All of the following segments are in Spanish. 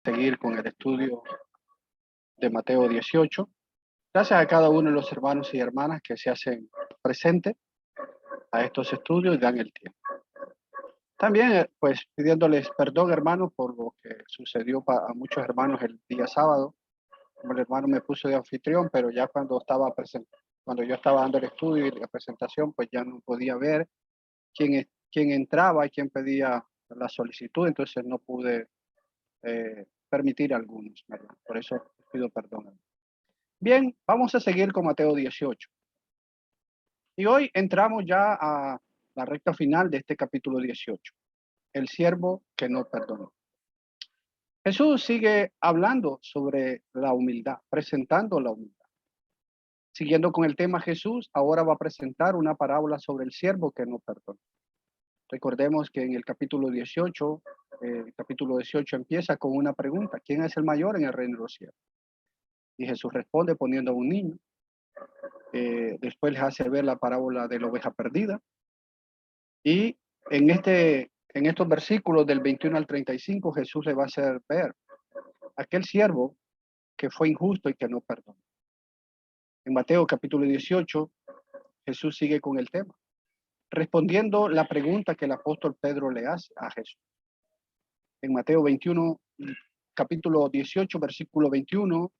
Seguir con el estudio de Mateo 18. Gracias a cada uno de los hermanos y hermanas que se hacen presentes a estos estudios y dan el tiempo. También, pues, pidiéndoles perdón, hermanos, por lo que sucedió a muchos hermanos el día sábado. Como el hermano me puso de anfitrión, pero ya cuando yo estaba dando el estudio y la presentación, pues ya no podía ver quién entraba y quién pedía la solicitud, entonces no pude permitir a algunos, ¿verdad? Por eso pido perdón. Bien, vamos a seguir con Mateo 18. Y hoy entramos ya a la recta final de este capítulo 18, el siervo que no perdonó. Jesús sigue hablando sobre la humildad, presentando la humildad. Siguiendo con el tema, Jesús ahora va a presentar una parábola sobre el siervo que no perdonó. Recordemos que en el capítulo 18, empieza con una pregunta: ¿quién es el mayor en el reino de los cielos? Y Jesús responde poniendo a un niño. Después les hace ver la parábola de la oveja perdida. Y en estos versículos del 21 al 35, Jesús le va a hacer ver aquel siervo que fue injusto y que no perdonó. En Mateo capítulo 18, Jesús sigue con el tema, respondiendo la pregunta que el apóstol Pedro le hace a Jesús. En Mateo 21, capítulo 18, versículo 21,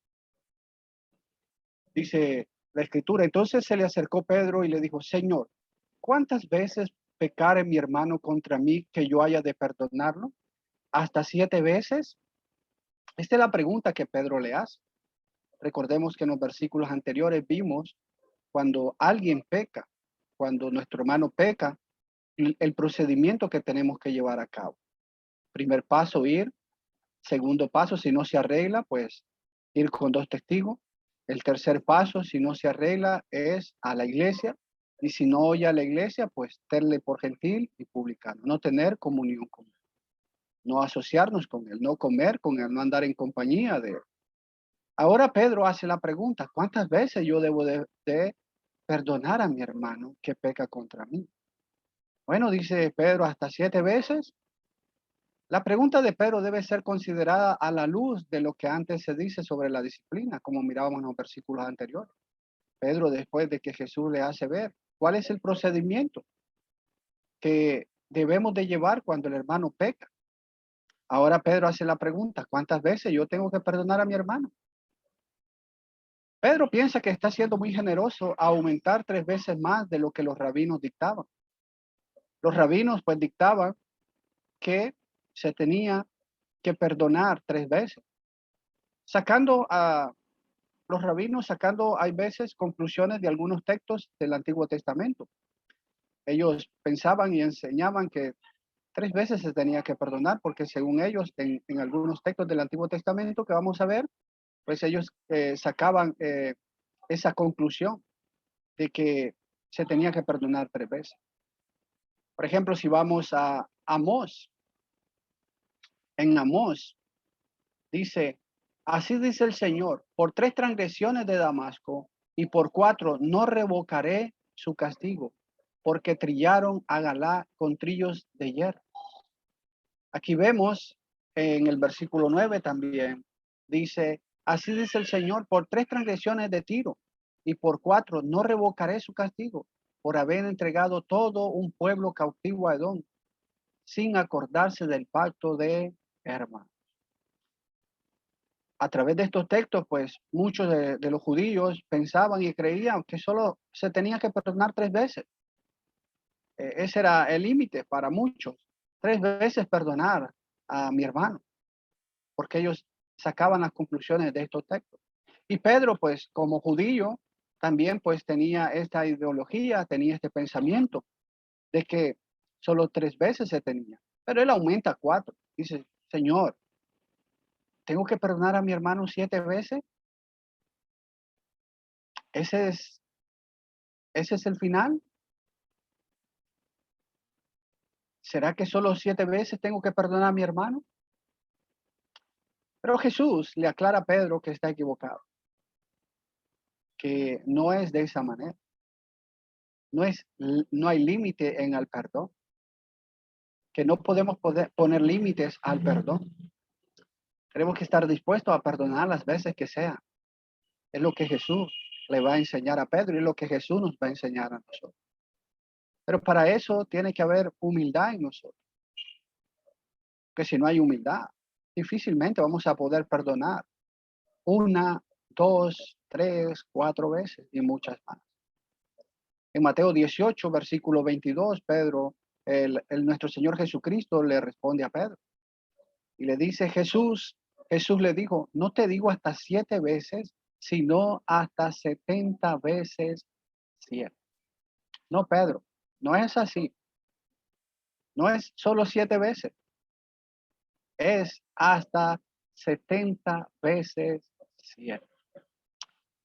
dice la escritura: entonces se le acercó Pedro y le dijo: Señor, ¿cuántas veces pecare mi hermano contra mí que yo haya de perdonarlo? ¿Hasta 7 veces? Esta es la pregunta que Pedro le hace. Recordemos que en los versículos anteriores vimos cuando alguien peca, cuando nuestro hermano peca, el procedimiento que tenemos que llevar a cabo. Primer paso, ir. Segundo paso, si no se arregla, pues ir con 2 testigos. El tercer paso, si no se arregla, es a la iglesia. Y si no oye a la iglesia, pues tenerle por gentil y publicano. No tener comunión con él. No asociarnos con él, no comer con él, no andar en compañía de él. Ahora Pedro hace la pregunta: ¿cuántas veces yo debo de perdonar a mi hermano que peca contra mí? Bueno, dice Pedro, hasta 7 veces. La pregunta de Pedro debe ser considerada a la luz de lo que antes se dice sobre la disciplina, como mirábamos en los versículos anteriores. Pedro, después de que Jesús le hace ver cuál es el procedimiento que debemos de llevar cuando el hermano peca. Ahora Pedro hace la pregunta: ¿cuántas veces yo tengo que perdonar a mi hermano? Pedro piensa que está siendo muy generoso a aumentar 3 veces más de lo que los rabinos dictaban. Los rabinos pues dictaban que se tenía que perdonar 3 veces. Los rabinos sacando hay veces conclusiones de algunos textos del Antiguo Testamento. Ellos pensaban y enseñaban que 3 veces se tenía que perdonar, porque según ellos, en algunos textos del Antiguo Testamento que vamos a ver, pues ellos sacaban esa conclusión de que se tenía que perdonar 3 veces. Por ejemplo, si vamos a Amós, en Amós dice: así dice el Señor, por 3 transgresiones de Damasco y por 4 no revocaré su castigo, porque trillaron a Galá con trillos de hierro. Aquí vemos en el versículo 9 también, dice: así dice el Señor, por 3 transgresiones de Tiro y por 4 no revocaré su castigo, por haber entregado todo un pueblo cautivo a Edom, sin acordarse del pacto de Herma. A través de estos textos, pues muchos de los judíos pensaban y creían que solo se tenía que perdonar 3 veces. Ese era el límite para muchos: 3 veces perdonar a mi hermano, porque ellos sacaban las conclusiones de estos textos. Y Pedro, pues como judío, también pues tenía esta ideología, tenía este pensamiento de que solo 3 veces se tenía. Pero él aumenta 4. Dice: Señor, ¿tengo que perdonar a mi hermano 7 veces? ¿Ese es el final? ¿Será que solo 7 veces tengo que perdonar a mi hermano? Pero Jesús le aclara a Pedro que está equivocado, que no es de esa manera. No hay límite en el perdón, que no podemos poner límites al perdón. Tenemos que estar dispuestos a perdonar las veces que sea. Es lo que Jesús le va a enseñar a Pedro y es lo que Jesús nos va a enseñar a nosotros. Pero para eso tiene que haber humildad en nosotros. Que si no hay humildad, difícilmente vamos a poder perdonar una, dos, tres, cuatro veces y muchas más. En Mateo 18, versículo 22, Pedro, nuestro Señor Jesucristo le responde a Pedro y le dice, Jesús le dijo, no te digo hasta 7 veces, sino hasta 70 veces 7. No, Pedro, no es así. No es solo 7 veces, es hasta 70 veces 7.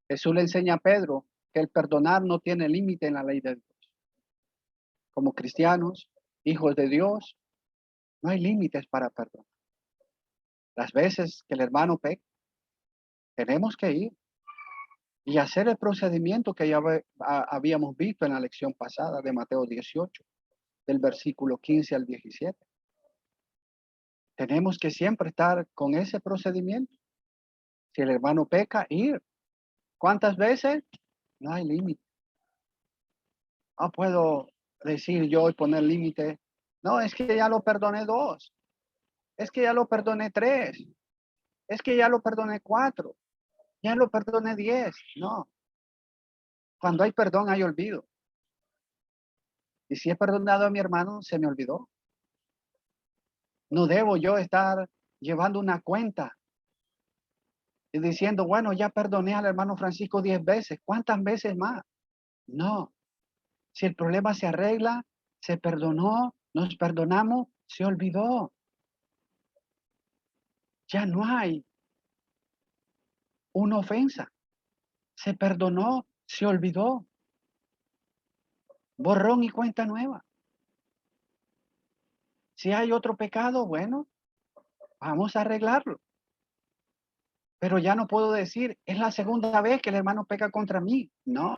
Jesús le enseña a Pedro que el perdonar no tiene límite en la ley de Dios. Como cristianos, hijos de Dios, no hay límites para perdonar. Las veces que el hermano peca, tenemos que ir y hacer el procedimiento que ya habíamos visto en la lección pasada de Mateo 18, del versículo 15 al 17. Tenemos que siempre estar con ese procedimiento. Si el hermano peca, ir. ¿Cuántas veces? No hay límite. No puedo decir yo y poner límite. No, es que ya lo perdoné 2. Es que ya lo perdoné 3. Es que ya lo perdoné 4. Ya lo perdoné 10. No. Cuando hay perdón, hay olvido. Y si he perdonado a mi hermano, se me olvidó. No debo yo estar llevando una cuenta y diciendo, bueno, ya perdoné al hermano Francisco 10 veces. ¿Cuántas veces más? No. Si el problema se arregla, se perdonó, nos perdonamos, se olvidó. Ya no hay una ofensa. Se perdonó, se olvidó. Borrón y cuenta nueva. Si hay otro pecado, bueno, vamos a arreglarlo. Pero ya no puedo decir, es la segunda vez que el hermano peca contra mí. No.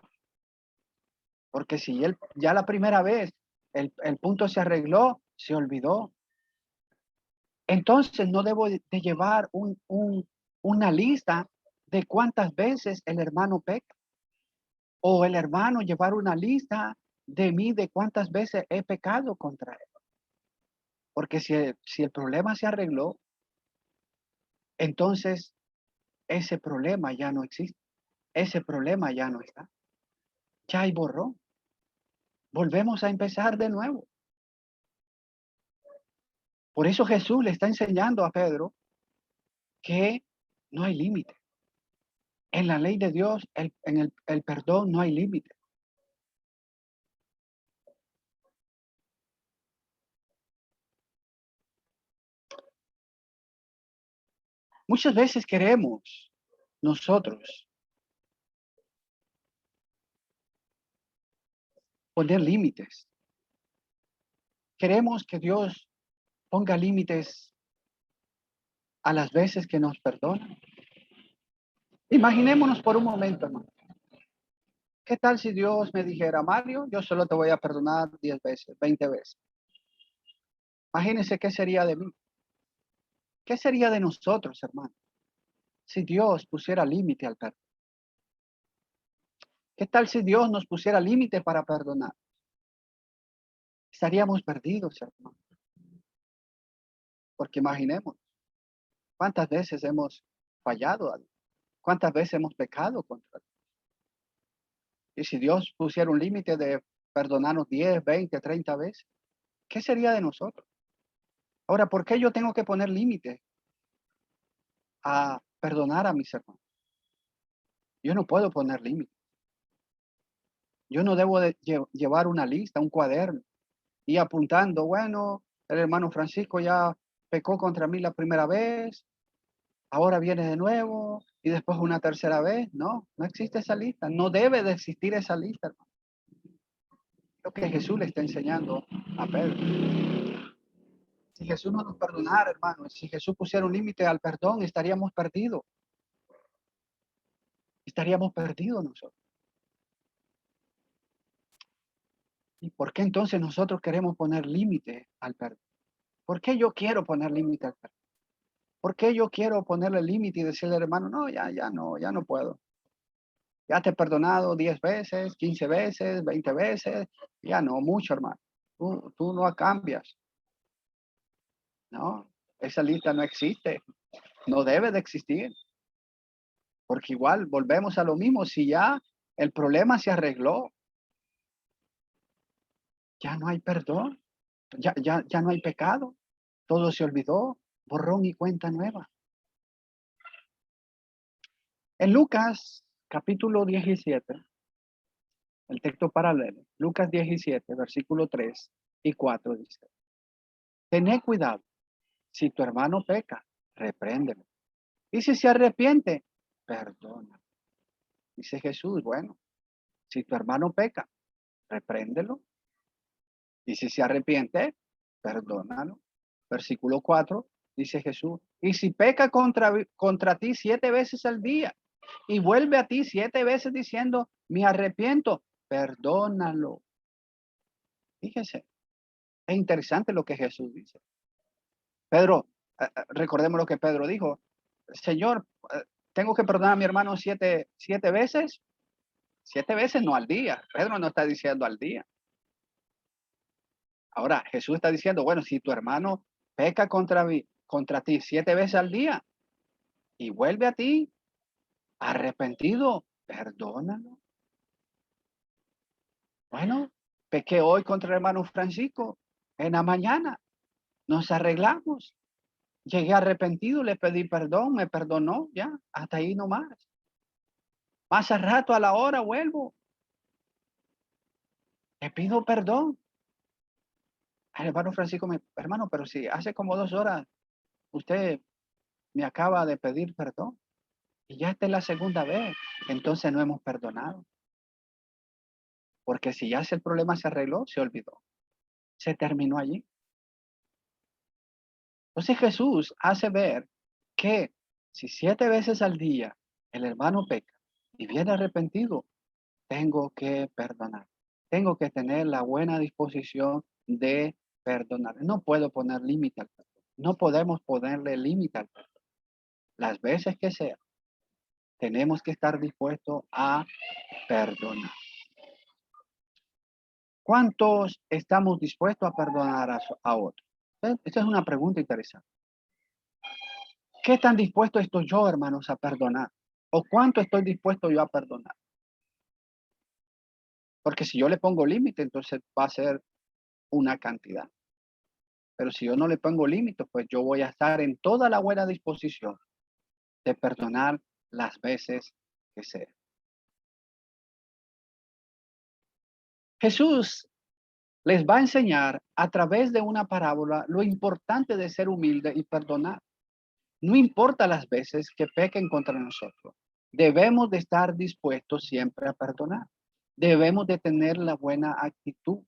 Porque si él ya la primera vez el punto se arregló, se olvidó. Entonces no debo de llevar una lista de cuántas veces el hermano peca. O el hermano llevar una lista de mí de cuántas veces he pecado contra él. Porque si el problema se arregló, entonces ese problema ya no existe. Ese problema ya no está. Ya hay borrón. Volvemos a empezar de nuevo. Por eso Jesús le está enseñando a Pedro que no hay límite. En la ley de Dios, en el perdón no hay límite. Muchas veces queremos nosotros poner límites. Queremos que Dios ponga límites a las veces que nos perdona. Imaginémonos por un momento, hermano. ¿Qué tal si Dios me dijera, Mario, yo solo te voy a perdonar 10 veces, 20 veces? Imagínense qué sería de mí. ¿Qué sería de nosotros, hermano? Si Dios pusiera límite al perdón. ¿Qué tal si Dios nos pusiera límite para perdonar? Estaríamos perdidos, hermano. Porque imaginemos, ¿cuántas veces hemos fallado a Dios? ¿Cuántas veces hemos pecado contra Dios? Y si Dios pusiera un límite de perdonarnos 10, 20, 30 veces, ¿qué sería de nosotros? Ahora, ¿por qué yo tengo que poner límite a perdonar a mis hermanos? Yo no puedo poner límite. Yo no debo de llevar una lista, un cuaderno y apuntando, bueno, el hermano Francisco ya pecó contra mí la primera vez, ahora viene de nuevo y después una tercera vez. No, no existe esa lista. No debe de existir esa lista, hermano. Lo que Jesús le está enseñando a Pedro. Si Jesús no nos perdonara, hermano, si Jesús pusiera un límite al perdón, estaríamos perdidos. Estaríamos perdidos nosotros. ¿Y por qué entonces nosotros queremos poner límite al perdón? ¿Por qué yo quiero poner límite al perdón? ¿Por qué yo quiero ponerle límite y decirle al hermano, no, ya no puedo? Ya te he perdonado 10 veces, 15 veces, 20 veces. Ya no, mucho, hermano. Tú no cambias. No, esa lista no existe. No debe de existir. Porque igual volvemos a lo mismo. Si ya el problema se arregló, ya no hay perdón. Ya no hay pecado. Todo se olvidó. Borrón y cuenta nueva. En Lucas capítulo 17, el texto paralelo, Lucas 17, versículo 3 y 4 dice, tened cuidado, si tu hermano peca, repréndelo. Y si se arrepiente, perdona. Dice Jesús, bueno, si tu hermano peca, repréndelo. Y si se arrepiente, perdónalo. Versículo 4, dice Jesús, y si peca contra ti 7 veces al día y vuelve a ti 7 veces diciendo, me arrepiento, perdónalo. Fíjese, es interesante lo que Jesús dice. Pedro, recordemos lo que Pedro dijo, Señor, tengo que perdonar a mi hermano 7 veces. 7 veces no al día. Pedro no está diciendo al día. Ahora, Jesús está diciendo, bueno, si tu hermano peca contra ti 7 veces al día y vuelve a ti arrepentido, perdónalo. Bueno, pequé hoy contra el hermano Francisco en la mañana. Nos arreglamos. Llegué arrepentido, le pedí perdón, me perdonó, ya, hasta ahí nomás. Más al rato, a la hora, vuelvo. Le pido perdón. El hermano Francisco hermano, pero si hace como 2 horas usted me acaba de pedir perdón y ya esta es la segunda vez, entonces no hemos perdonado. Porque si ya el problema se arregló, se olvidó. Se terminó allí. Entonces Jesús hace ver que si 7 veces al día el hermano peca y viene arrepentido, tengo que perdonar. Tengo que tener la buena disposición de perdonar. No puedo poner límite al perdón. No podemos ponerle límite al perdón. Las veces que sea, tenemos que estar dispuestos a perdonar. ¿Cuántos estamos dispuestos a perdonar a otros? Esta es una pregunta interesante. ¿Qué tan dispuesto estoy yo, hermanos, a perdonar? ¿O cuánto estoy dispuesto yo a perdonar? Porque si yo le pongo límite, entonces va a ser una cantidad. Pero si yo no le pongo límite, pues yo voy a estar en toda la buena disposición de perdonar las veces que sea. Jesús les va a enseñar a través de una parábola lo importante de ser humilde y perdonar. No importa las veces que pequen contra nosotros. Debemos de estar dispuestos siempre a perdonar. Debemos de tener la buena actitud,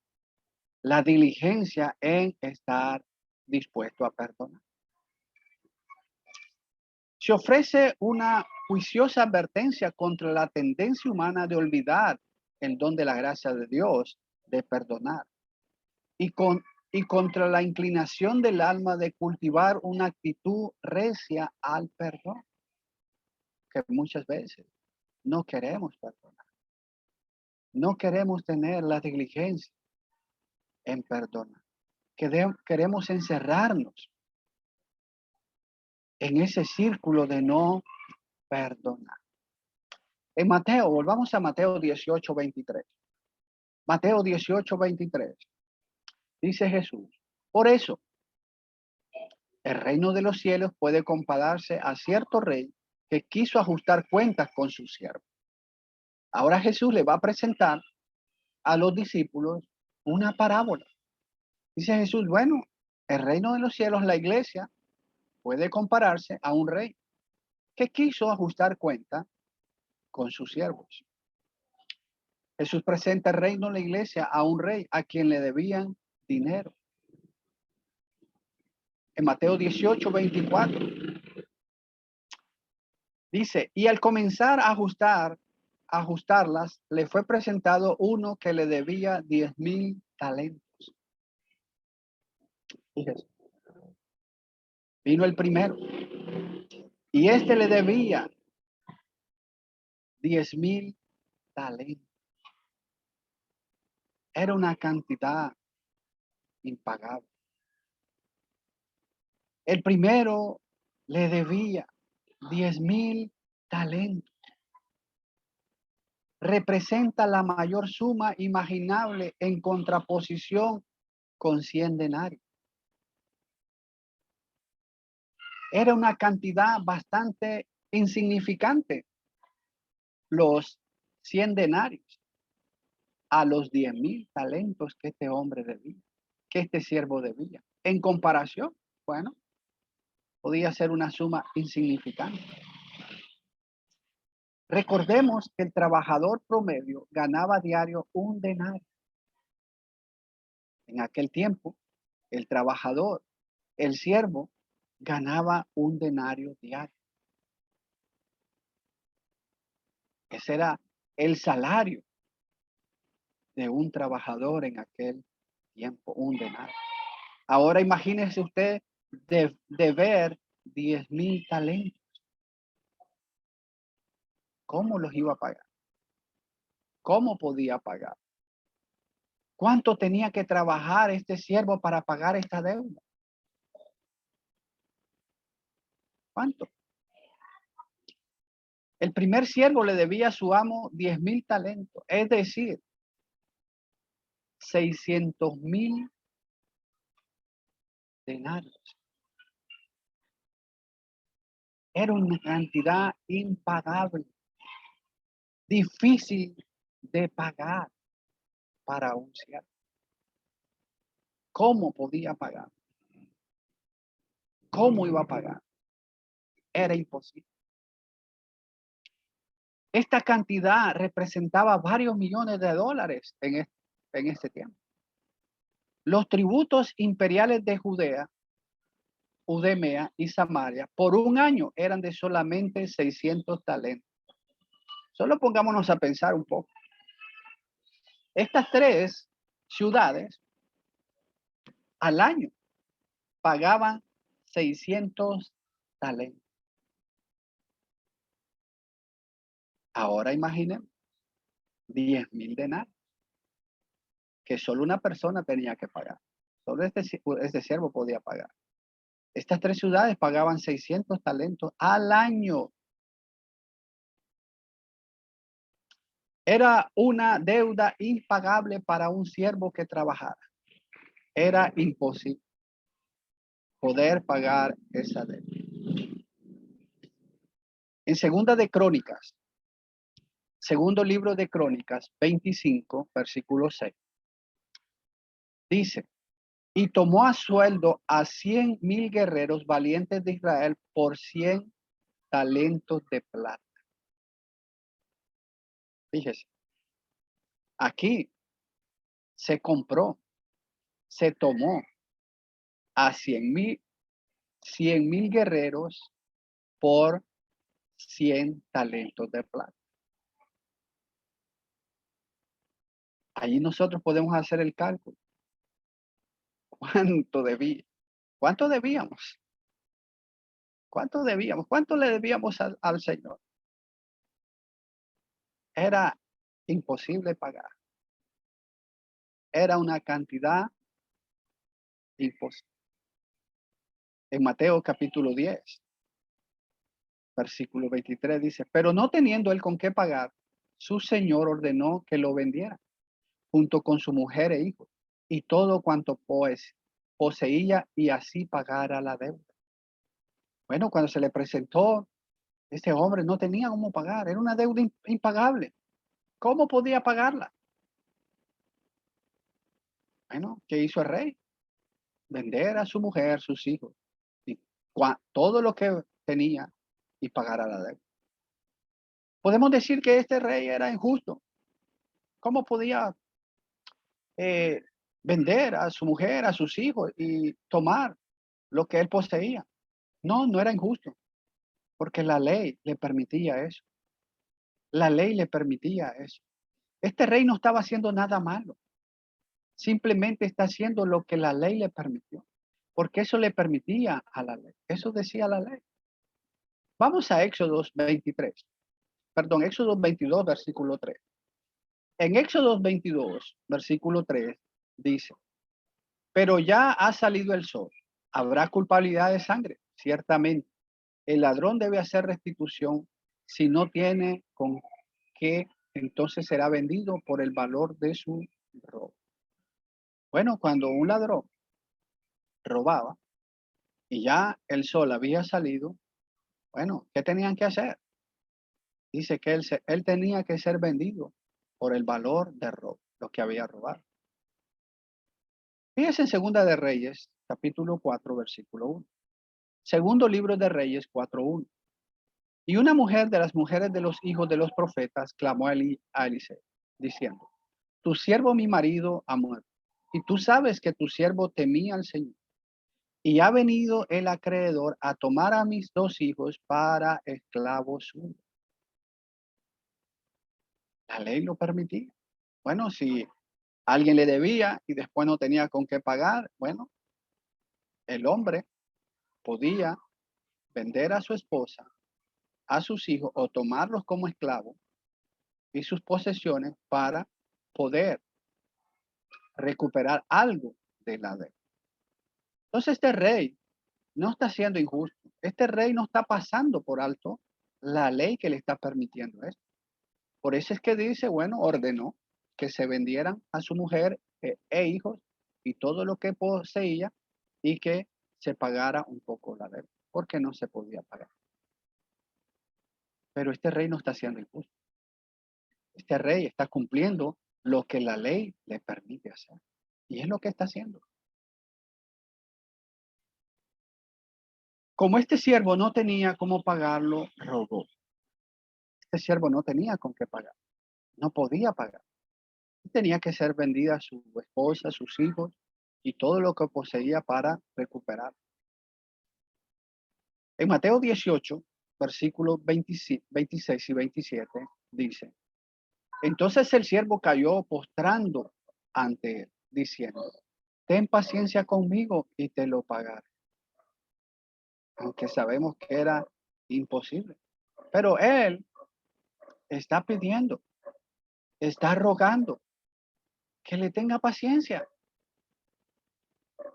la diligencia en estar dispuesto a perdonar. Se ofrece una juiciosa advertencia contra la tendencia humana de olvidar el don de la gracia de Dios, de perdonar, y contra la inclinación del alma de cultivar una actitud recia al perdón, que muchas veces no queremos perdonar. No queremos tener la diligencia en perdonar. Queremos encerrarnos en ese círculo de no perdonar. En Mateo, volvamos a Mateo 18:23. Mateo 18:23. Dice Jesús, por eso, el reino de los cielos puede compararse a cierto rey que quiso ajustar cuentas con sus siervos. Ahora Jesús le va a presentar a los discípulos una parábola. Dice Jesús, bueno, el reino de los cielos, la iglesia, puede compararse a un rey que quiso ajustar cuenta con sus siervos. Jesús presenta el reino de la iglesia a un rey a quien le debían dinero. En Mateo 18:24 dice, y al comenzar a ajustarlas, le fue presentado uno que le debía 10,000 talentos. Fíjese. Vino el primero Y este le debía 10,000 talentos. Era una cantidad impagable. El primero le debía 10,000 talentos. Representa la mayor suma imaginable en contraposición con 100 denarios. Era una cantidad bastante insignificante, los 100 denarios, a los 10,000 talentos que este hombre debía, que este siervo debía. En comparación, bueno, podía ser una suma insignificante. Recordemos que el trabajador promedio ganaba diario un denario. En aquel tiempo, el trabajador, el siervo, ganaba un denario diario. Ese era el salario de un trabajador en aquel tiempo, un denario. Ahora imagínese usted de ver 10,000 talentos. ¿Cómo los iba a pagar? ¿Cómo podía pagar? ¿Cuánto tenía que trabajar este siervo para pagar esta deuda? ¿Cuánto? El primer siervo le debía a su amo 10,000 talentos, es decir, 600,000 denarios. Era una cantidad impagable, difícil de pagar para un siervo. ¿Cómo podía pagar? ¿Cómo iba a pagar? Era imposible. Esta cantidad representaba varios millones de dólares en este tiempo. Los tributos imperiales de Judea, Udemea y Samaria por un año eran de solamente 600 talentos. Solo pongámonos a pensar un poco. Estas tres ciudades al año pagaban 600 talentos. Ahora imaginen 10,000 denarios que solo una persona tenía que pagar. Solo este siervo podía pagar. Estas tres ciudades pagaban 600 talentos al año. Era una deuda impagable para un siervo que trabajara. Era imposible poder pagar esa deuda. En segunda de Crónicas, segundo libro de Crónicas, 25, versículo 6, dice, y tomó a sueldo a 100,000 guerreros valientes de Israel por 100 talentos de plata. Fíjese, aquí se compró, se tomó a 100,000 guerreros por 100 talentos de plata. Allí nosotros podemos hacer el cálculo. ¿Cuánto debía? ¿Cuánto debíamos? ¿Cuánto debíamos? ¿Cuánto le debíamos al Señor? Era imposible pagar. Era una cantidad imposible. En Mateo capítulo 10, versículo 23 dice, pero no teniendo él con qué pagar, su Señor ordenó que lo vendiera, junto con su mujer e hijos, y todo cuanto poseía, y así pagara la deuda. Bueno, cuando se le presentó, este hombre no tenía cómo pagar, era una deuda impagable. ¿Cómo podía pagarla? Bueno, ¿qué hizo el rey? Vender a su mujer, sus hijos, y todo lo que tenía y pagar a la deuda. Podemos decir que este rey era injusto. ¿Cómo podía vender a su mujer, a sus hijos y tomar lo que él poseía? No, no era injusto, porque la ley le permitía eso. La ley le permitía eso. Este rey no estaba haciendo nada malo. Simplemente está haciendo lo que la ley le permitió, porque eso le permitía a la ley. Eso decía la ley. Vamos a Éxodo 23. Perdón, Éxodo 22, versículo 3. En Éxodo 22, versículo 3, dice, pero ya ha salido el sol, habrá culpabilidad de sangre, ciertamente. El ladrón debe hacer restitución. Si no tiene con qué, entonces será vendido por el valor de su robo. Bueno, cuando un ladrón robaba y ya el sol había salido, bueno, ¿qué tenían que hacer? Dice que él tenía que ser vendido por el valor de robo, lo que había robado. Fíjense en Segunda de Reyes, capítulo 4, versículo 1. Segundo libro de Reyes 4:1. Y una mujer de las mujeres de los hijos de los profetas clamó a Eliseo, diciendo, tu siervo mi marido ha muerto, y tú sabes que tu siervo temía al Señor. Y ha venido el acreedor a tomar a mis dos hijos para esclavos suyos. La ley lo permitía. Bueno, si alguien le debía y después no tenía con qué pagar, bueno, el hombre podía vender a su esposa, a sus hijos o tomarlos como esclavos y sus posesiones para poder recuperar algo de la deuda. Entonces este rey no está siendo injusto. Este rey no está pasando por alto la ley que le está permitiendo esto. Por eso es que dice, bueno, ordenó que se vendieran a su mujer e hijos y todo lo que poseía y que se pagara un poco la deuda, porque no se podía pagar. Pero este rey no está siendo injusto. Este rey está cumpliendo lo que la ley le permite hacer. Y es lo que está haciendo. Como este siervo no tenía cómo pagarlo, robó. Este siervo no tenía con qué pagar. No podía pagar. Tenía que ser vendida su esposa, sus hijos y todo lo que poseía para recuperar. En Mateo 18, versículos 26 y 27, dice, entonces el siervo cayó postrando ante él, diciendo, ten paciencia conmigo y te lo pagaré. Aunque sabemos que era imposible. Pero él está pidiendo, está rogando que le tenga paciencia.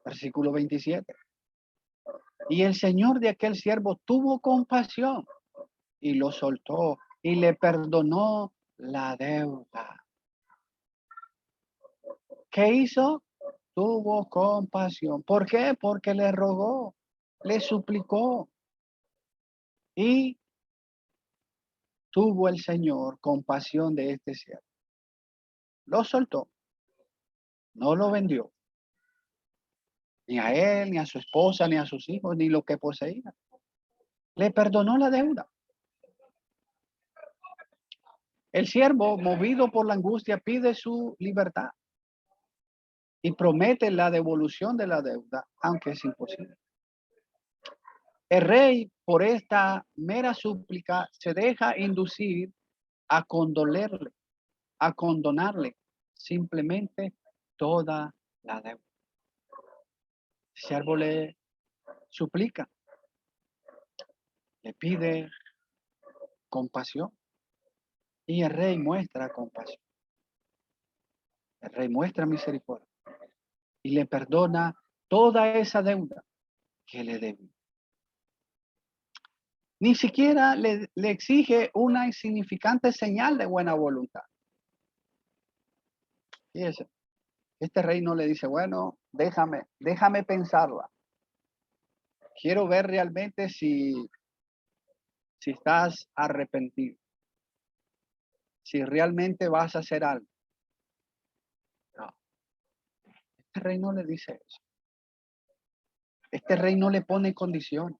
Versículo 27. Y el señor de aquel siervo tuvo compasión y lo soltó y le perdonó la deuda. ¿Qué hizo? Tuvo compasión. ¿Por qué? Porque le rogó, le suplicó y tuvo el Señor compasión de este siervo. Lo soltó, no lo vendió, ni a él, ni a su esposa, ni a sus hijos, ni lo que poseía. Le perdonó la deuda. El siervo, movido por la angustia, pide su libertad y promete la devolución de la deuda, aunque es imposible. El rey, por esta mera súplica, se deja inducir a condolerle, a condonarle simplemente toda la deuda. El siervo le suplica, le pide compasión y el rey muestra compasión. El rey muestra misericordia y le perdona toda esa deuda que le debe. Ni siquiera le exige una insignificante señal de buena voluntad. Fíjese, este rey no le dice, bueno, déjame pensarla. Quiero ver realmente si estás arrepentido, si realmente vas a hacer algo. No, este rey no le dice eso. Este rey no le pone condiciones.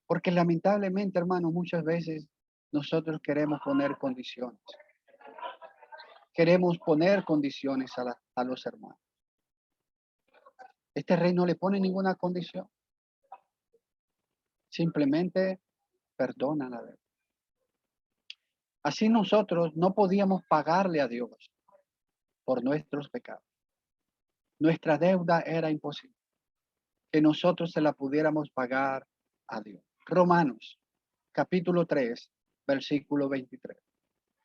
Porque lamentablemente, hermano, muchas veces nosotros queremos poner condiciones. Queremos poner condiciones a los hermanos. Este rey no le pone ninguna condición. Simplemente perdona la deuda. Así nosotros no podíamos pagarle a Dios por nuestros pecados. Nuestra deuda era imposible que nosotros se la pudiéramos pagar a Dios. Romanos, capítulo 3, versículo 23.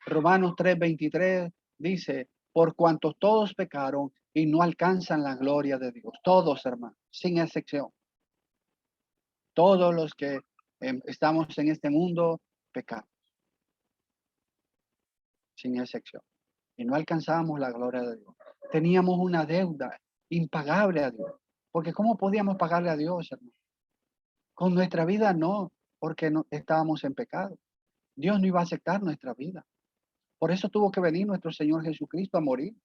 Romanos 3, 23 dice, por cuanto todos pecaron y no alcanzan la gloria de Dios. Todos, hermanos, sin excepción. Todos los que estamos en este mundo pecamos, sin excepción. Y no alcanzábamos la gloria de Dios. Teníamos una deuda impagable a Dios. Porque ¿cómo podíamos pagarle a Dios, hermano? Con nuestra vida no, porque no, estábamos en pecado. Dios no iba a aceptar nuestra vida. Por eso tuvo que venir nuestro Señor Jesucristo a morir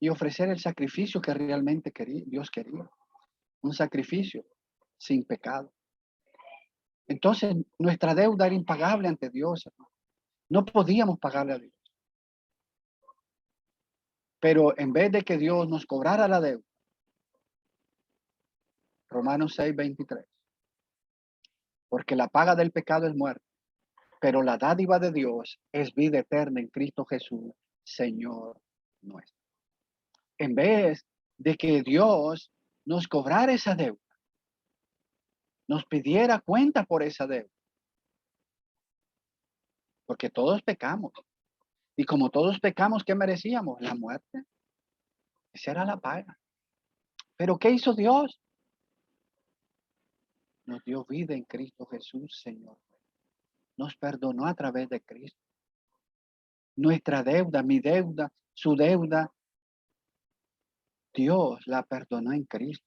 y ofrecer el sacrificio que realmente Dios quería. Un sacrificio sin pecado. Entonces, nuestra deuda era impagable ante Dios, hermano. No podíamos pagarle a Dios. Pero en vez de que Dios nos cobrara la deuda, Romanos 6, 23, porque la paga del pecado es muerte, pero la dádiva de Dios es vida eterna en Cristo Jesús, Señor nuestro. En vez de que Dios nos cobrara esa deuda, nos pidiera cuenta por esa deuda, porque todos pecamos. Y como todos pecamos, ¿qué merecíamos? La muerte. Esa era la paga. Pero ¿qué hizo Dios? Nos dio vida en Cristo Jesús, Señor. Nos perdonó a través de Cristo. Nuestra deuda, mi deuda, su deuda, Dios la perdonó en Cristo.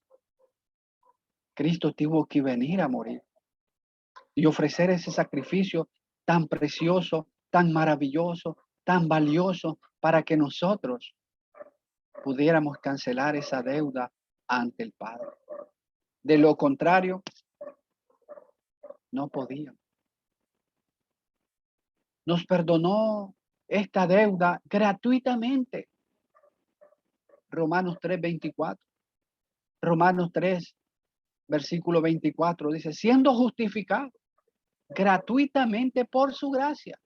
Cristo tuvo que venir a morir y ofrecer ese sacrificio tan precioso, tan maravilloso, tan valioso para que nosotros pudiéramos cancelar esa deuda ante el Padre. De lo contrario, no podíamos. Nos perdonó esta deuda gratuitamente. Romanos 3, 24. Romanos 3, versículo 24 dice, siendo justificado gratuitamente por su gracia,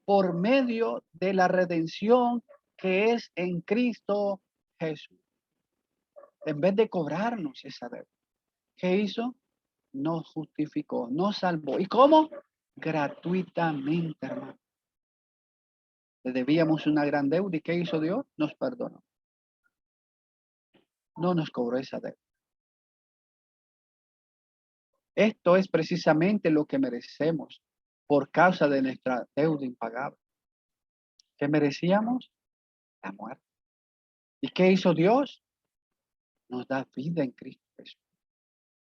por medio de la redención que es en Cristo Jesús. En vez de cobrarnos esa deuda, ¿qué hizo? Nos justificó, nos salvó. ¿Y cómo? Gratuitamente, hermano. Le debíamos una gran deuda y ¿qué hizo Dios? Nos perdonó. No nos cobró esa deuda. Esto es precisamente lo que merecemos por causa de nuestra deuda impagable. ¿Qué merecíamos? La muerte. ¿Y qué hizo Dios? Nos da vida en Cristo Jesús.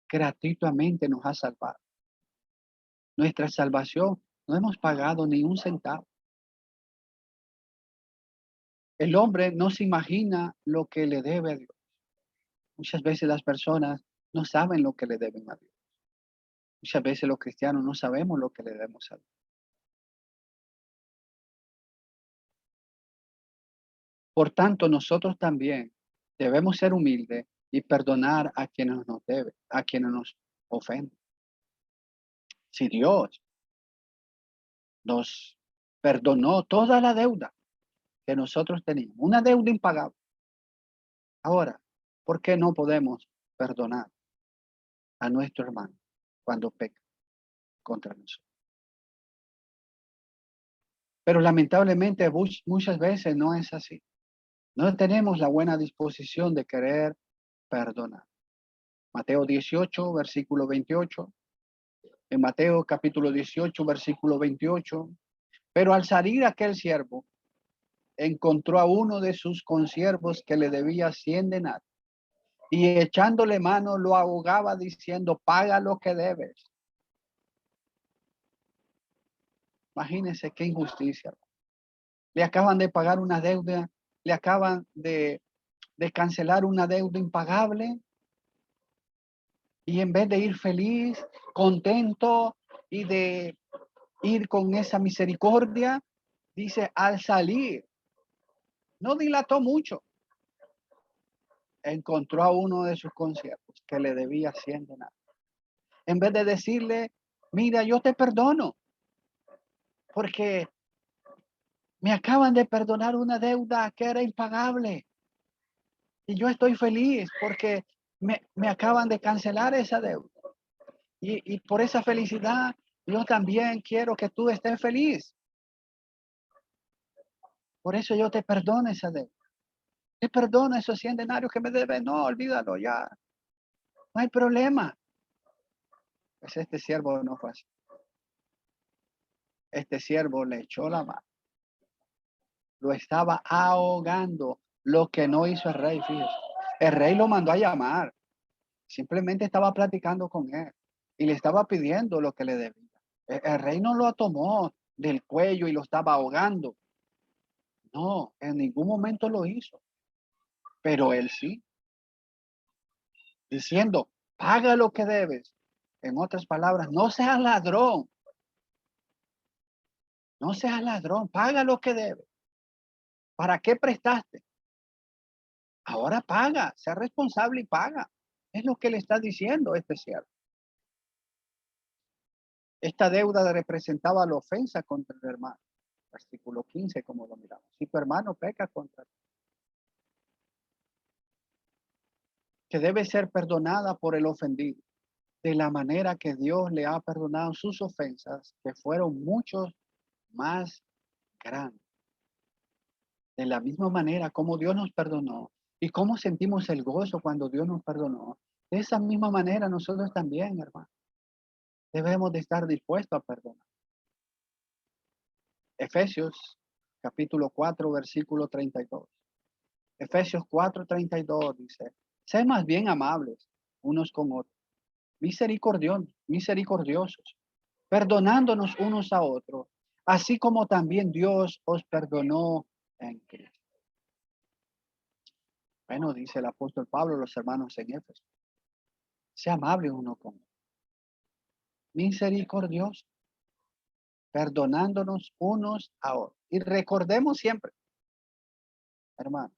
Gratuitamente nos ha salvado. Nuestra salvación no hemos pagado ni un centavo. El hombre no se imagina lo que le debe a Dios. Muchas veces las personas no saben lo que le deben a Dios. Muchas veces los cristianos no sabemos lo que le debemos a Dios. Por tanto, nosotros también debemos ser humildes y perdonar a quienes nos deben, a quienes nos ofenden. Si Dios nos perdonó toda la deuda que nosotros teníamos, una deuda impagable, ahora, ¿por qué no podemos perdonar a nuestro hermano cuando peca contra nosotros? Pero lamentablemente muchas veces no es así. No tenemos la buena disposición de querer perdonar. Mateo 18, versículo 28. En Mateo capítulo 18, versículo 28. Pero al salir aquel siervo, encontró a uno de sus consiervos que le debía 100 denarios. Y echándole mano lo ahogaba diciendo, paga lo que debes. Imagínense qué injusticia. Le acaban de pagar una deuda, le acaban de cancelar una deuda impagable. Y en vez de ir feliz, contento y de ir con esa misericordia, dice, al salir, no dilató mucho, encontró a uno de sus consiervos que le debía 100 denarios. En vez de decirle, mira, yo te perdono, porque me acaban de perdonar una deuda que era impagable. Y yo estoy feliz porque me acaban de cancelar esa deuda. Y por esa felicidad, yo también quiero que tú estés feliz. Por eso yo te perdono esa deuda. Te perdono esos 100 denarios que me debes. No, olvídalo ya. No hay problema. Pues este siervo no fue así. Este siervo le echó la mano. Lo estaba ahogando. Lo que no hizo el rey, fíjese. El rey lo mandó a llamar. Simplemente estaba platicando con él. Y le estaba pidiendo lo que le debía. El rey no lo tomó del cuello y lo estaba ahogando. No, en ningún momento lo hizo. Pero él sí. Diciendo, paga lo que debes. En otras palabras, no seas ladrón. No seas ladrón. Paga lo que debes. ¿Para qué prestaste? Ahora paga. Sea responsable y paga. Es lo que le está diciendo este siervo. Esta deuda representaba la ofensa contra el hermano. Versículo 15, como lo miramos. Si tu hermano peca contra ti, que debe ser perdonada por el ofendido, de la manera que Dios le ha perdonado sus ofensas, que fueron muchos más grandes. De la misma manera como Dios nos perdonó y cómo sentimos el gozo cuando Dios nos perdonó, de esa misma manera nosotros también, hermano, debemos de estar dispuestos a perdonar. Efesios capítulo 4, versículo 32. Efesios 4:32 dice, sé más bien amables unos con otros, misericordiosos, perdonándonos unos a otros, así como también Dios os perdonó en Cristo. Bueno, dice el apóstol Pablo, los hermanos en Éfeso, sea amable uno con otro, misericordioso, perdonándonos unos a otros. Y recordemos siempre, hermano,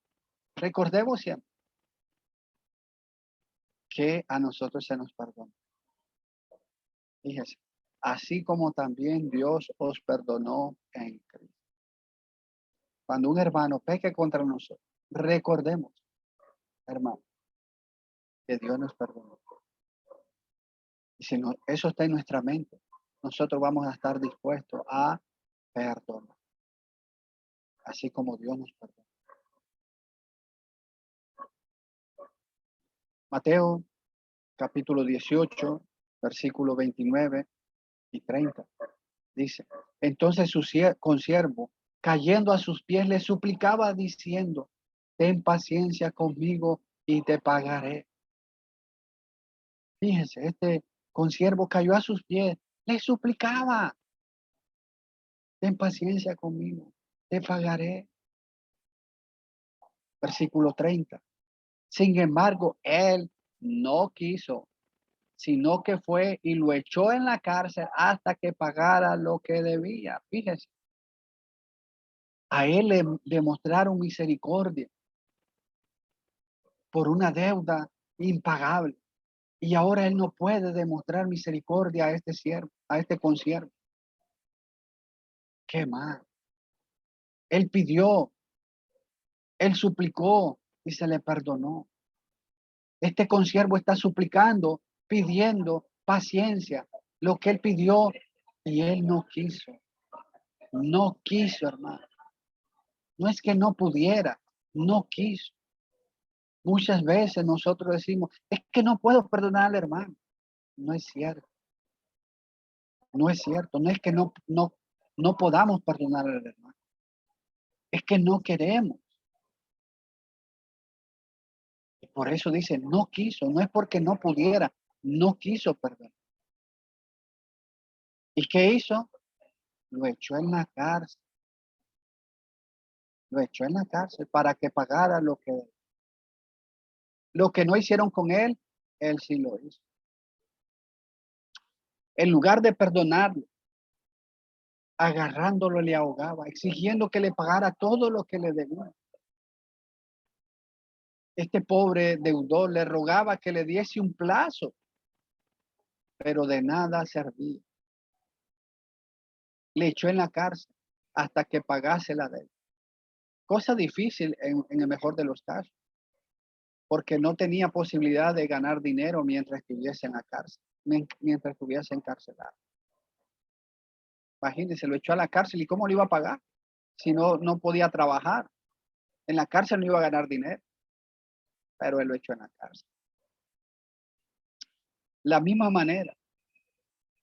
recordemos siempre que a nosotros se nos perdona. Fíjese, así como también Dios os perdonó en Cristo. Cuando un hermano peque contra nosotros, recordemos, hermano, que Dios nos perdonó. Y si no, eso está en nuestra mente, nosotros vamos a estar dispuestos a perdonar, así como Dios nos perdonó. Mateo capítulo 18, versículo 29 y 30. Dice, entonces su consiervo, cayendo a sus pies, le suplicaba diciendo, ten paciencia conmigo y te pagaré. Fíjense, este consiervo cayó a sus pies, le suplicaba, ten paciencia conmigo, te pagaré. Versículo 30. Sin embargo, él no quiso, sino que fue y lo echó en la cárcel hasta que pagara lo que debía. Fíjese, a él le demostraron misericordia por una deuda impagable. Y ahora él no puede demostrar misericordia a este siervo, a este consiervo. ¿Qué más? Él pidió, él suplicó y se le perdonó. Este consiervo está suplicando, pidiendo paciencia, lo que él pidió y él no quiso. No quiso, hermano. No es que no pudiera, no quiso. Muchas veces nosotros decimos, es que no puedo perdonar al hermano. No es cierto. No es cierto. No es que no podamos perdonar al hermano. Es que no queremos. Y por eso dice, no quiso. No es porque no pudiera. No quiso perdonar. ¿Y qué hizo? Lo echó en la cárcel. Lo echó en la cárcel para que pagara lo que no hicieron con él sí lo hizo. En lugar de perdonarlo, agarrándolo le ahogaba, exigiendo que le pagara todo lo que le debía. Este pobre deudor le rogaba que le diese un plazo, pero de nada servía. Le echó en la cárcel hasta que pagase la deuda. Cosa difícil en el mejor de los casos, porque no tenía posibilidad de ganar dinero mientras estuviese en la cárcel. mientras estuviese encarcelado. Imagínense, lo echó a la cárcel y ¿cómo le iba a pagar? Si no podía trabajar. En la cárcel no iba a ganar dinero, pero él lo echó en la cárcel. La misma manera,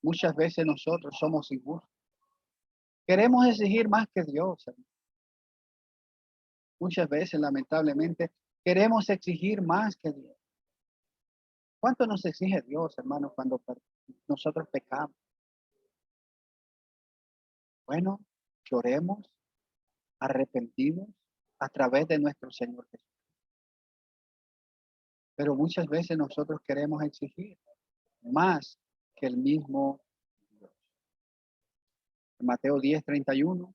muchas veces nosotros somos injustos. Queremos exigir más que Dios. Muchas veces, lamentablemente, queremos exigir más que Dios. ¿Cuánto nos exige Dios, hermanos, cuando nosotros pecamos? Bueno, lloremos, arrepentimos a través de nuestro Señor Jesús. Pero muchas veces nosotros queremos exigir más que el mismo Dios. En Mateo 10:31.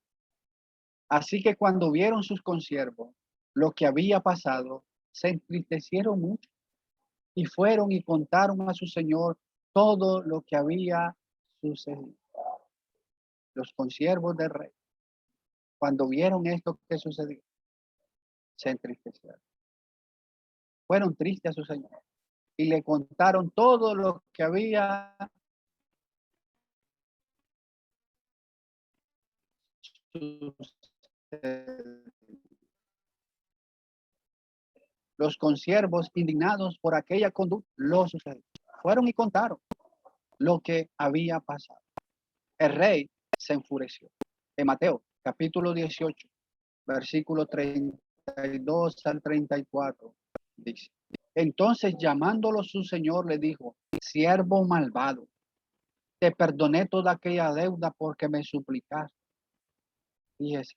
Así que cuando vieron sus consiervos lo que había pasado, se entristecieron mucho y fueron y contaron a su señor todo lo que había sucedido. Los consiervos del rey, cuando vieron esto que sucedió, se entristecieron. Fueron tristes a su señor y le contaron todo lo que había sucedido. Los consiervos, indignados por aquella conducta, lo sucedió. Fueron y contaron lo que había pasado. El rey se enfureció. En Mateo, capítulo 18, versículo 32 al 34, dice: entonces llamándolo su señor le dijo: siervo malvado, te perdoné toda aquella deuda porque me suplicaste. Fíjese,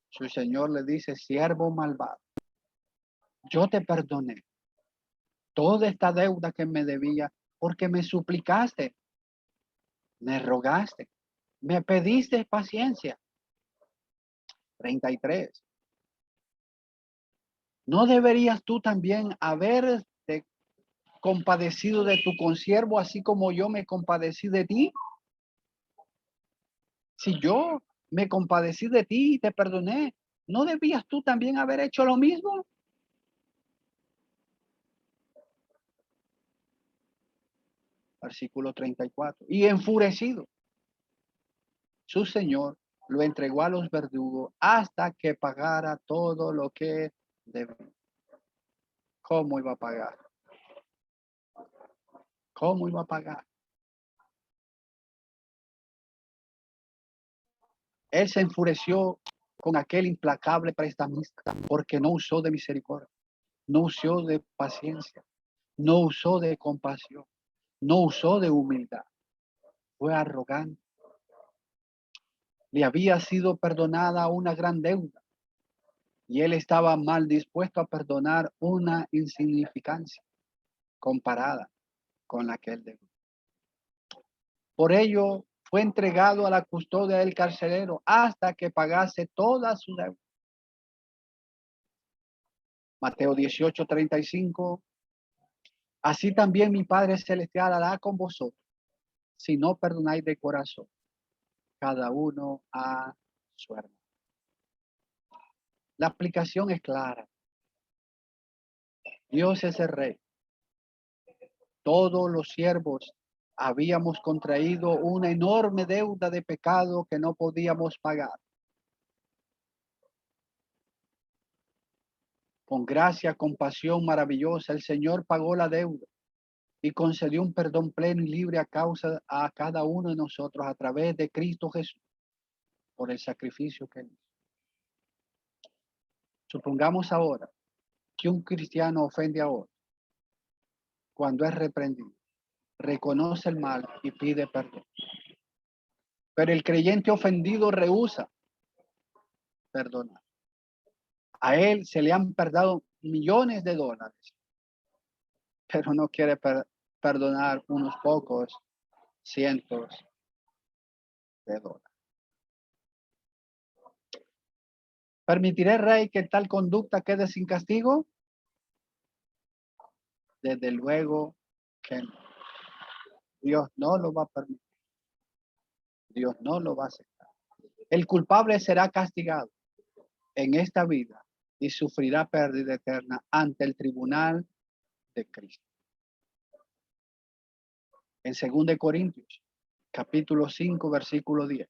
su señor le dice: siervo malvado, yo te perdoné toda esta deuda que me debía porque me suplicaste, me rogaste, me pediste paciencia. 33. ¿No deberías tú también haberte compadecido de tu consiervo, así como yo me compadecí de ti? Si yo me compadecí de ti y te perdoné, ¿no debías tú también haber hecho lo mismo? Versículo 34. Y enfurecido, su señor lo entregó a los verdugos hasta que pagara todo lo que debía. ¿Cómo iba a pagar? ¿Cómo iba a pagar? Él se enfureció con aquel implacable prestamista porque no usó de misericordia, no usó de paciencia, no usó de compasión, no usó de humildad. Fue arrogante. Le había sido perdonada una gran deuda y él estaba mal dispuesto a perdonar una insignificancia comparada con la que él debía. Por ello fue entregado a la custodia del carcelero hasta que pagase toda su deuda. Mateo 18:35. Así también mi Padre Celestial hará con vosotros, si no perdonáis de corazón, cada uno a su hermano. La aplicación es clara. Dios es el Rey. Todos los siervos habíamos contraído una enorme deuda de pecado que no podíamos pagar. Con gracia, compasión maravillosa, el Señor pagó la deuda y concedió un perdón pleno y libre a cada uno de nosotros a través de Cristo Jesús, por el sacrificio que él hizo. Supongamos ahora que un cristiano ofende a otro. Cuando es reprendido, reconoce el mal y pide perdón. Pero el creyente ofendido rehúsa perdonar. A él se le han perdonado millones de dólares, pero no quiere perdonar unos pocos cientos de dólares. ¿Permitiré, Rey, que tal conducta quede sin castigo? Desde luego que no. Dios no lo va a permitir. Dios no lo va a aceptar. El culpable será castigado en esta vida y sufrirá pérdida eterna ante el tribunal de Cristo. En 2 capítulo 5, versículo 10.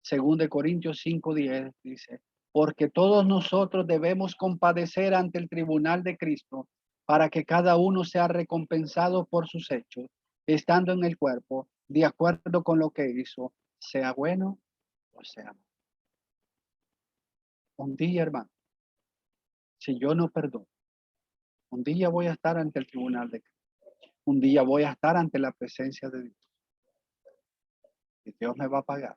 2 Corintios 5:10 dice, porque todos nosotros debemos compadecer ante el tribunal de Cristo para que cada uno sea recompensado por sus hechos, estando en el cuerpo, de acuerdo con lo que hizo, sea bueno o sea malo. Un día, hermano, si yo no perdono, un día voy a estar ante el tribunal de Cristo. Un día voy a estar ante la presencia de Dios. Y Dios me va a pagar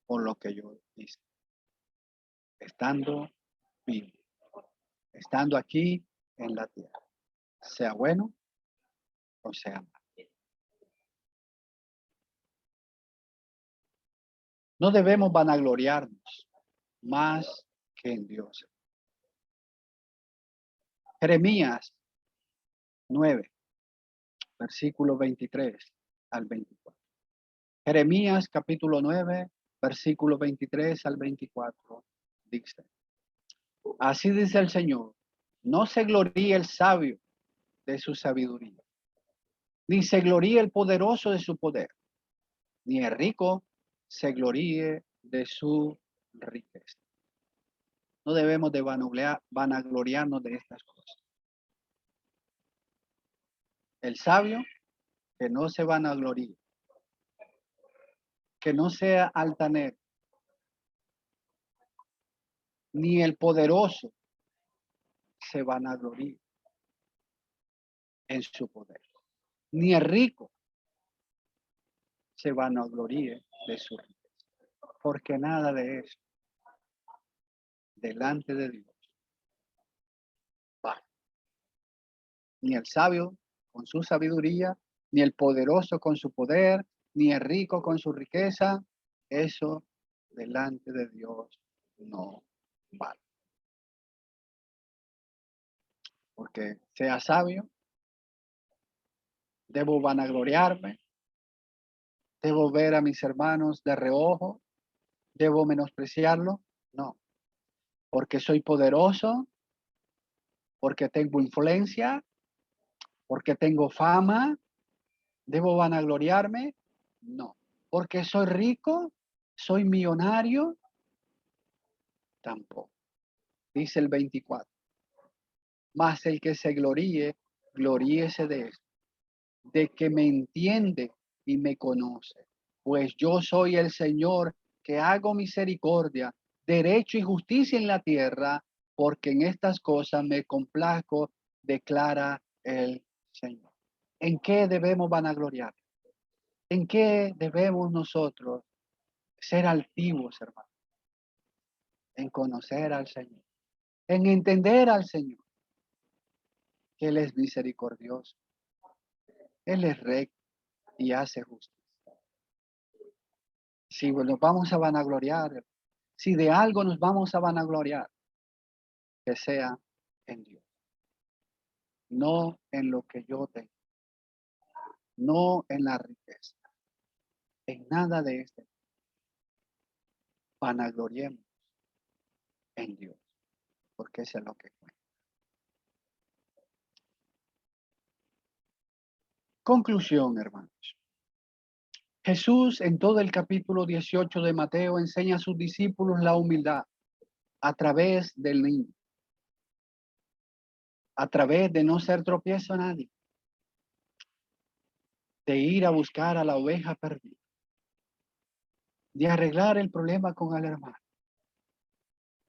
por lo que yo hice. Estando vivo. Estando aquí en la tierra. Sea bueno o sea malo. No debemos vanagloriarnos más que en Dios. Jeremías 9, versículo 23 al 24. Jeremías capítulo 9, versículo 23 al 24. Dice, así dice el Señor, no se gloríe el sabio de su sabiduría, ni se gloríe el poderoso de su poder, ni el rico se gloríe de su riqueza. No debemos de vanagloriarnos de estas cosas. El sabio, que no se vanagloríe, que no sea altanero, ni el poderoso se vanagloríe en su poder, ni el rico se vanagloríe de su riqueza, porque nada de eso delante de Dios vale. Ni el sabio con su sabiduría, ni el poderoso con su poder, ni el rico con su riqueza, eso delante de Dios no vale. Porque sea sabio, debo vanagloriarme, debo ver a mis hermanos de reojo, debo menospreciarlo, no, porque soy poderoso, porque tengo influencia, porque tengo fama, debo vanagloriarme, no, porque soy rico, soy millonario, tampoco. Dice el 24. Mas el que se gloríe, gloríese de esto, de que me entiende y me conoce. Pues yo soy el Señor que hago misericordia, derecho y justicia en la tierra, porque en estas cosas me complazco, declara el Señor. ¿En qué debemos vanagloriar? ¿En qué debemos nosotros ser altivos, hermano? En conocer al Señor, en entender al Señor, que Él es misericordioso, Él es recto y hace justicia. Si nos vamos a vanagloriar, si de algo nos vamos a vanagloriar, que sea en Dios, no en lo que yo tengo, no en la riqueza, en nada de esto. Vanagloriemos en Dios, porque eso es lo que cuenta. Conclusión, hermanos. Jesús en todo el capítulo 18 de Mateo enseña a sus discípulos la humildad a través del niño, a través de no ser tropiezo a nadie, de ir a buscar a la oveja perdida, de arreglar el problema con el hermano,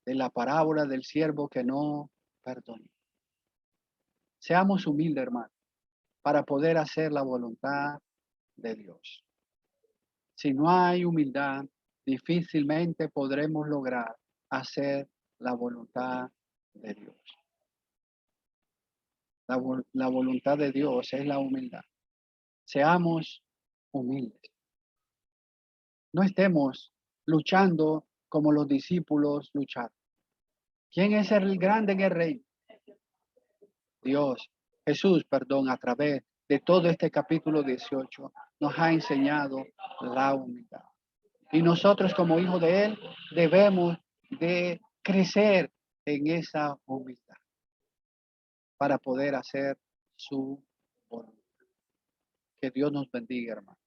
de la parábola del siervo que no perdonó. Seamos humildes, hermanos, para poder hacer la voluntad de Dios. Si no hay humildad, difícilmente podremos lograr hacer la voluntad de Dios. La voluntad de Dios es la humildad. Seamos humildes. No estemos luchando como los discípulos lucharon. ¿Quién es el grande en el reino? Dios, Jesús, perdón, a través de todo este capítulo 18, nos ha enseñado la humildad. Y nosotros como hijos de Él debemos de crecer en esa humildad para poder hacer su voluntad. Que Dios nos bendiga, hermano.